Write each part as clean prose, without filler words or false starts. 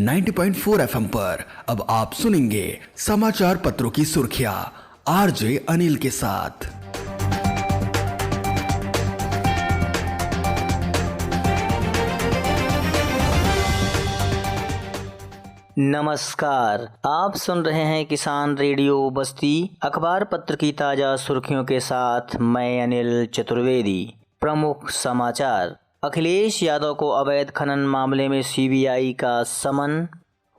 90.4 FM पर अब आप सुनेंगे समाचार पत्रों की सुर्खियां आरजे अनिल के साथ। नमस्कार, आप सुन रहे हैं किसान रेडियो बस्ती अखबार पत्र की ताजा सुर्खियों के साथ मैं अनिल चतुर्वेदी। प्रमुख समाचार। अखिलेश यादव को अवैध खनन मामले में सीबीआई का समन।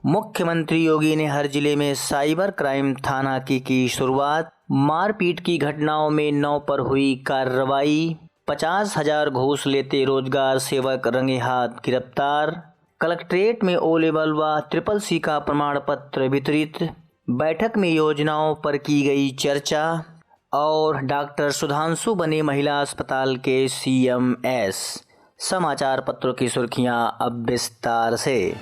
मुख्यमंत्री योगी ने हर जिले में साइबर क्राइम थाना की शुरुआत। मारपीट की घटनाओं में 9 पर हुई कार्रवाई। 50,000 घूस लेते रोजगार सेवक रंगे हाथ गिरफ्तार। कलेक्ट्रेट में ओ लेवल व CCC का प्रमाण पत्र वितरित। बैठक में योजनाओं पर की गई चर्चा। और डॉक्टर सुधांशु बने महिला अस्पताल के CMS। समाचार पत्रों की सुर्खियां अब विस्तार से।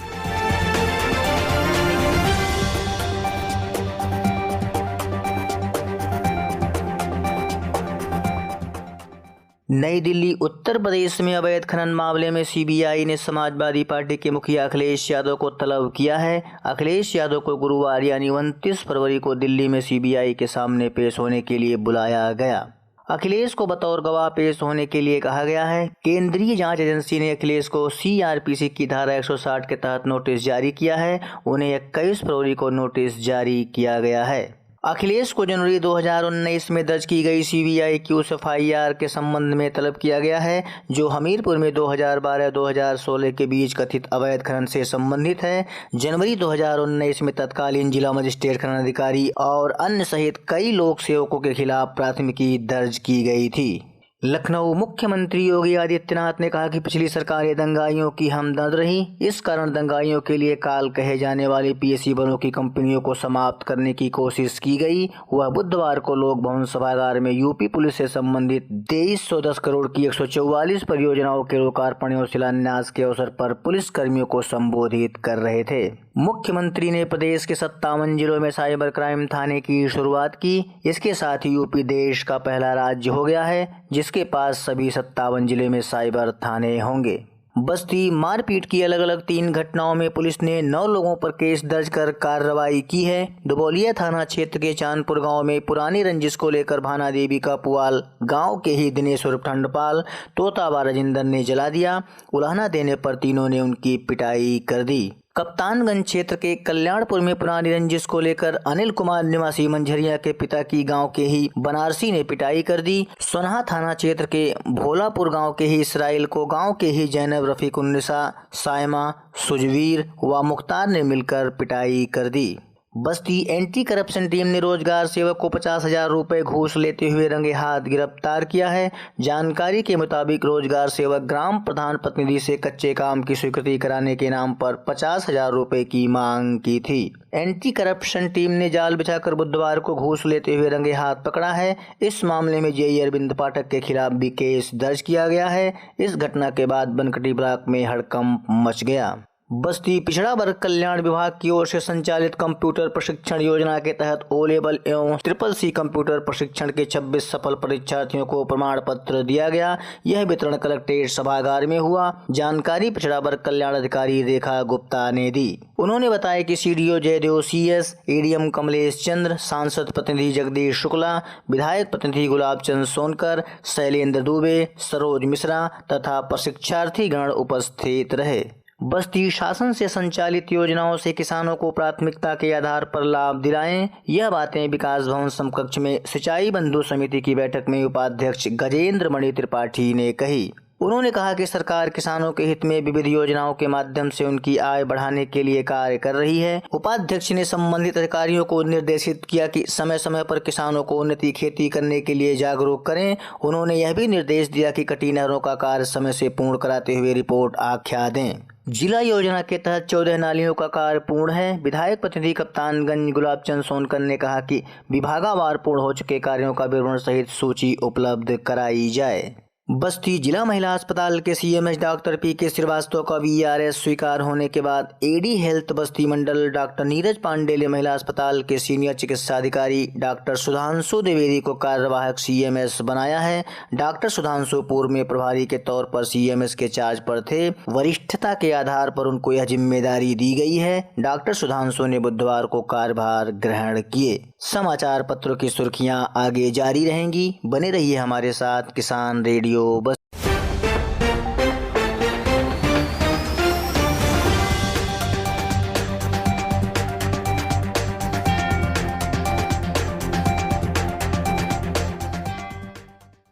नई दिल्ली। उत्तर प्रदेश में अवैध खनन मामले में सीबीआई ने समाजवादी पार्टी के मुखिया अखिलेश यादव को तलब किया है। अखिलेश यादव को गुरुवार यानी 29 फरवरी को दिल्ली में सीबीआई के सामने पेश होने के लिए बुलाया गया। अखिलेश को बतौर गवाह पेश होने के लिए कहा गया है। केंद्रीय जांच एजेंसी ने अखिलेश को CRPC की धारा 160 के तहत नोटिस जारी किया है। उन्हें 21 फरवरी को नोटिस जारी किया गया है। अखिलेश को जनवरी 2019 में दर्ज की गई सीबीआई की उस FIR के संबंध में तलब किया गया है जो हमीरपुर में 2012-2016 के बीच कथित अवैध खनन से संबंधित है। जनवरी 2019 में तत्कालीन जिला मजिस्ट्रेट खनन अधिकारी और अन्य सहित कई लोक सेवकों के खिलाफ प्राथमिकी दर्ज की गई थी। लखनऊ। मुख्यमंत्री योगी आदित्यनाथ ने कहा कि पिछली सरकारें दंगाइयों की हमदर्द रही। इस कारण दंगाइयों के लिए काल कहे जाने वाली PSC बनों की कंपनियों को समाप्त करने की कोशिश की गई। वह बुधवार को लोक भवन सभागार में यूपी पुलिस से संबंधित 2310 करोड़ की 144 परियोजनाओं के लोकार्पण और शिलान्यास के अवसर पर पुलिस कर्मियों को संबोधित कर रहे थे। मुख्यमंत्री ने प्रदेश के 57 जिलों में साइबर क्राइम थाने की शुरुआत की। इसके साथ ही यूपी देश का पहला राज्य हो गया है जिसके पास सभी 57 जिले में साइबर थाने होंगे। बस्ती। मारपीट की अलग अलग 3 घटनाओं में पुलिस ने 9 लोगों पर केस दर्ज कर कार्रवाई की है। दुबौलिया थाना क्षेत्र के चांदपुर गांव में पुरानी रंजिश को लेकर भाना देवी का पुआल गांव के ही दिनेश उर्फ ठंडपाल तोताबा राजेंद्र ने जला दिया। उलाहना देने पर तीनों ने उनकी पिटाई कर दी। कप्तानगंज क्षेत्र के कल्याणपुर में पुरानी रंजिश को लेकर अनिल कुमार निवासी मंझरिया के पिता की गांव के ही बनारसी ने पिटाई कर दी। सोनहा थाना क्षेत्र के भोलापुर गांव के ही इसराइल को गांव के ही जैनब रफीक उन्निसा सायमा सुजवीर व मुख्तार ने मिलकर पिटाई कर दी। बस्ती। एंटी करप्शन टीम ने रोजगार सेवक को 50,000 रुपए घूस लेते हुए रंगे हाथ गिरफ्तार किया है। जानकारी के मुताबिक रोजगार सेवक ग्राम प्रधान प्रतिनिधि से कच्चे काम की स्वीकृति कराने के नाम पर 50,000 रुपए की मांग की थी। एंटी करप्शन टीम ने जाल बिछाकर बुधवार को घूस लेते हुए रंगे हाथ पकड़ा है। इस मामले में JE अरविंद पाठक के खिलाफ भी केस दर्ज किया गया है। इस घटना के बाद बनकटी ब्लॉक में हड़कंप मच गया। बस्ती। पिछड़ा वर्ग कल्याण विभाग की ओर से संचालित कंप्यूटर प्रशिक्षण योजना के तहत O लेवल एवं CCC कंप्यूटर प्रशिक्षण के 26 सफल परीक्षार्थियों को प्रमाण पत्र दिया गया। यह वितरण कलेक्ट्रेट सभागार में हुआ। जानकारी पिछड़ा वर्ग कल्याण अधिकारी रेखा गुप्ता ने दी। उन्होंने बताया कि CDO Jaydev CS, ADM Kamlesh चंद्र, सांसद प्रतिनिधि जगदीश शुक्ला, विधायक प्रतिनिधि गुलाब चंद सोनकर, शैलेंद्र दुबे, सरोज मिश्रा तथा प्रशिक्षार्थी गण उपस्थित रहे। बस्ती। शासन से संचालित योजनाओं से किसानों को प्राथमिकता के आधार पर लाभ दिलाएं। यह बातें विकास भवन समकक्ष में सिंचाई बंधु समिति की बैठक में उपाध्यक्ष गजेंद्र मणि त्रिपाठी ने कही। उन्होंने कहा कि सरकार किसानों के हित में विविध योजनाओं के माध्यम से उनकी आय बढ़ाने के लिए कार्य कर रही है। उपाध्यक्ष ने संबंधित अधिकारियों को निर्देशित किया कि समय समय पर किसानों को उन्नति खेती करने के लिए जागरूक करें। उन्होंने यह भी निर्देश दिया कि कटी नहरों का कार्य समय से पूर्ण कराते हुए रिपोर्ट आख्या दें। जिला योजना के तहत 14 नालियों का कार्य पूर्ण है। विधायक प्रतिनिधि कप्तानगंज गुलाब चंद सोनकर ने कहा कि विभागावार पूर्ण हो चुके कार्यों का विवरण सहित सूची उपलब्ध कराई जाए। बस्ती जिला महिला अस्पताल के सीएमएच डॉक्टर पीके श्रीवास्तव का वीआरएस स्वीकार होने के बाद एडी हेल्थ बस्ती मंडल डॉक्टर नीरज पांडे ने महिला अस्पताल के सीनियर चिकित्सा अधिकारी डॉक्टर सुधांशु द्विवेदी को कार्यवाहक सीएमएस बनाया है। डॉक्टर सुधांशु पूर्व में प्रभारी के तौर पर सीएमएस के चार्ज पर थे। वरिष्ठता के आधार पर उनको यह जिम्मेदारी दी गई है। डॉक्टर सुधांशु ने बुधवार को कार्यभार ग्रहण किए। समाचार पत्रों की सुर्खियां आगे जारी रहेंगी, बने रहिए हमारे साथ किसान रेडियो बस।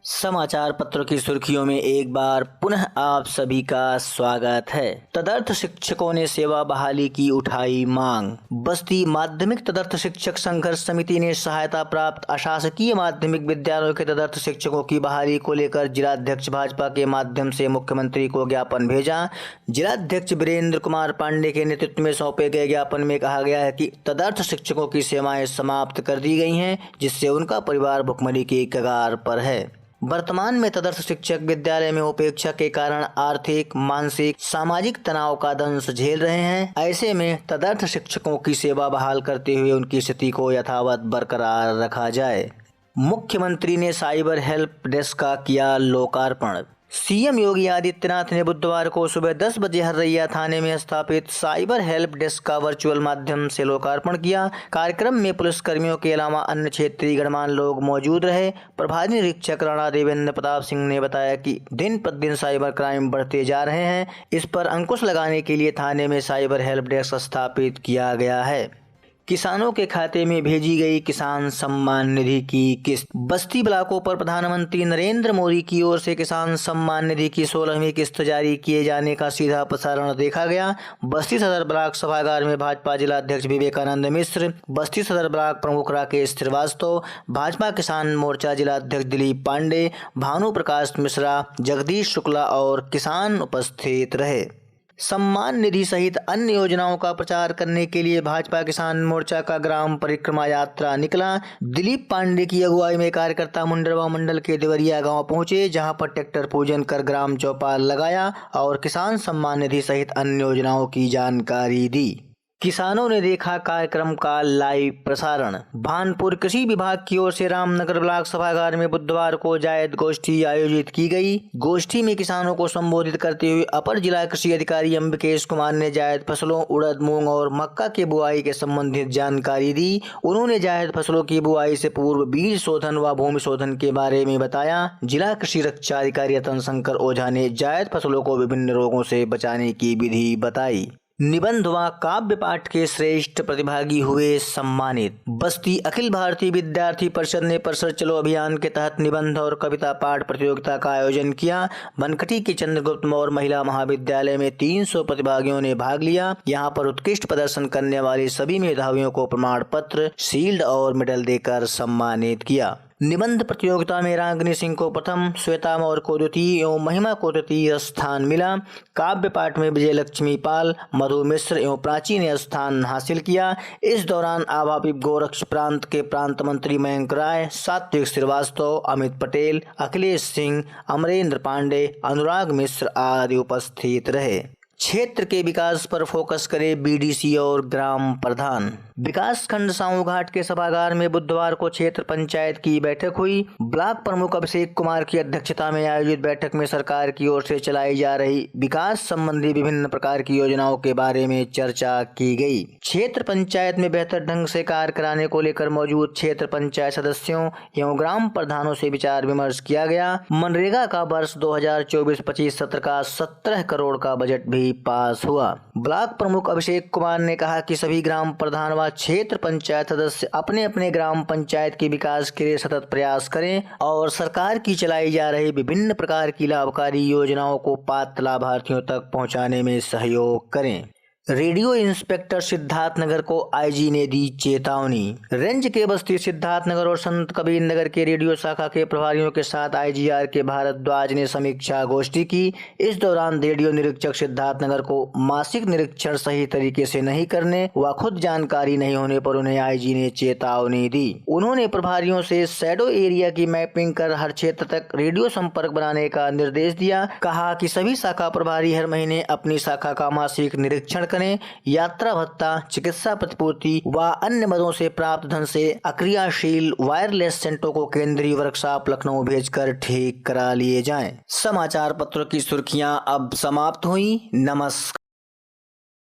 समाचार पत्रों की सुर्खियों में एक बार पुनः आप सभी का स्वागत है। तदर्थ शिक्षकों ने सेवा बहाली की उठाई मांग। बस्ती माध्यमिक तदर्थ शिक्षक संघर्ष समिति ने सहायता प्राप्त अशासकीय माध्यमिक विद्यालयों के तदर्थ शिक्षकों की बहाली को लेकर जिलाध्यक्ष भाजपा के माध्यम से मुख्यमंत्री को ज्ञापन भेजा। जिलाध्यक्ष वीरेंद्र कुमार पांडे के नेतृत्व में सौंपे गए ज्ञापन में कहा गया है कि तदर्थ शिक्षकों की सेवाएं समाप्त कर दी गई हैं, जिससे उनका परिवार भुखमरी की कगार पर है। वर्तमान में तदर्थ शिक्षक विद्यालय में उपेक्षा के कारण आर्थिक, मानसिक, सामाजिक तनाव का दंश झेल रहे हैं। ऐसे में तदर्थ शिक्षकों की सेवा बहाल करते हुए उनकी स्थिति को यथावत बरकरार रखा जाए। मुख्यमंत्री ने साइबर हेल्प डेस्क का किया लोकार्पण। सीएम योगी आदित्यनाथ ने बुधवार को सुबह 10 बजे हररैया थाने में स्थापित साइबर हेल्प डेस्क का वर्चुअल माध्यम से लोकार्पण किया। कार्यक्रम में पुलिसकर्मियों के अलावा अन्य क्षेत्रीय गणमान्य लोग मौजूद रहे। प्रभारी निरीक्षक राणा देवेंद्र प्रताप सिंह ने बताया कि दिन प्रतिदिन साइबर क्राइम बढ़ते जा रहे हैं। इस पर अंकुश लगाने के लिए थाने में साइबर हेल्प डेस्क स्थापित किया गया है। किसानों के खाते में भेजी गई किसान सम्मान निधि की किस्त। बस्ती ब्लॉकों पर प्रधानमंत्री नरेंद्र मोदी की ओर से किसान सम्मान निधि की 16वीं किस्त जारी किए जाने का सीधा प्रसारण देखा गया। बस्ती सदर ब्लॉक सभागार में भाजपा जिलाध्यक्ष विवेकानंद मिश्र, बस्ती सदर ब्लॉक प्रमुख राकेश श्रीवास्तव, भाजपा किसान मोर्चा जिलाध्यक्ष दिलीप पांडे, भानु प्रकाश मिश्रा, जगदीश शुक्ला और किसान उपस्थित रहे। सम्मान निधि सहित अन्य योजनाओं का प्रचार करने के लिए भाजपा किसान मोर्चा का ग्राम परिक्रमा यात्रा निकला। दिलीप पांडे की अगुवाई में कार्यकर्ता मुंडरवा मंडल के देवरिया गांव पहुंचे, जहां पर ट्रैक्टर पूजन कर ग्राम चौपाल लगाया और किसान सम्मान निधि सहित अन्य योजनाओं की जानकारी दी। किसानों ने देखा कार्यक्रम का लाइव प्रसारण। भानपुर कृषि विभाग की ओर से रामनगर ब्लॉक सभागार में बुधवार को जायद गोष्ठी आयोजित की गई। गोष्ठी में किसानों को संबोधित करते हुए अपर जिला कृषि अधिकारी अंबिकेश कुमार ने जायद फसलों उड़द, मूंग और मक्का के बुआई के संबंधित जानकारी दी। उन्होंने जायद फसलों की बुआई से पूर्व बीज शोधन व भूमि शोधन के बारे में बताया। जिला कृषि रक्षा अधिकारी रतन शंकर ओझा ने जायद फसलों को विभिन्न रोगों से बचाने की विधि बताई। निबंध व काव्य पाठ के श्रेष्ठ प्रतिभागी हुए सम्मानित। बस्ती अखिल भारतीय विद्यार्थी परिषद ने परिसर चलो अभियान के तहत निबंध और कविता पाठ प्रतियोगिता का आयोजन किया। बनकटी के चंद्रगुप्त मौर्य महिला महाविद्यालय में 300 प्रतिभागियों ने भाग लिया। यहां पर उत्कृष्ट प्रदर्शन करने वाले सभी मेधावियों को प्रमाण पत्र, शील्ड और मेडल देकर सम्मानित किया। निबंध प्रतियोगिता में रागिनी सिंह को प्रथम, श्वेता मौर्य को द्वितीय एवं महिमा को तृतीय स्थान मिला। काव्य पाठ में विजय लक्ष्मी पाल, मधु मिश्र एवं प्राची ने स्थान हासिल किया। इस दौरान आभापी गोरक्ष प्रांत के प्रांत मंत्री मयंक राय, सात्विक श्रीवास्तव, अमित पटेल, अखिलेश सिंह, अमरेंद्र पांडे, अनुराग मिश्र आदि उपस्थित रहे। क्षेत्र के विकास पर फोकस करे बीडीसी और ग्राम प्रधान। विकास खंड साहू घाट के सभागार में बुधवार को क्षेत्र पंचायत की बैठक हुई। ब्लॉक प्रमुख अभिषेक कुमार की अध्यक्षता में आयोजित बैठक में सरकार की ओर से चलाई जा रही विकास संबंधी विभिन्न प्रकार की योजनाओं के बारे में चर्चा की गई। क्षेत्र पंचायत में बेहतर ढंग से कार्य कराने को लेकर मौजूद क्षेत्र पंचायत सदस्यों एवं ग्राम प्रधानों से विचार विमर्श किया गया। मनरेगा का वर्ष 2024-25 सत्र का 17 करोड़ का बजट भी पास हुआ। ब्लॉक प्रमुख अभिषेक कुमार ने कहा कि सभी ग्राम प्रधान व क्षेत्र पंचायत सदस्य अपने अपने ग्राम पंचायत के विकास के लिए सतत प्रयास करें और सरकार की चलाई जा रही विभिन्न प्रकार की लाभकारी योजनाओं को पात्र लाभार्थियों तक पहुंचाने में सहयोग करें। रेडियो इंस्पेक्टर सिद्धार्थनगर को आईजी ने दी चेतावनी। रेंज के बस्ती सिद्धार्थनगर और संत कबीर नगर के रेडियो शाखा के प्रभारियों के साथ आईजीआर के भारद्वाज ने समीक्षा गोष्ठी की। इस दौरान रेडियो निरीक्षक सिद्धार्थनगर को मासिक निरीक्षण सही तरीके से नहीं करने व खुद जानकारी नहीं होने पर उन्हें आईजी ने चेतावनी दी। उन्होंने प्रभारियों से शैडो एरिया की मैपिंग कर हर क्षेत्र तक रेडियो संपर्क बनाने का निर्देश दिया। कहा कि सभी शाखा प्रभारी हर महीने अपनी शाखा का मासिक निरीक्षण करें। यात्रा भत्ता, चिकित्सा प्रतिपूर्ति व अन्य मदों से प्राप्त धन से अक्रियाशील वायरलेस सेंटों को केंद्रीय वर्कशॉप लखनऊ भेजकर ठीक करा लिए जाएं। समाचार पत्रों की सुर्खियां अब समाप्त हुई। नमस्कार।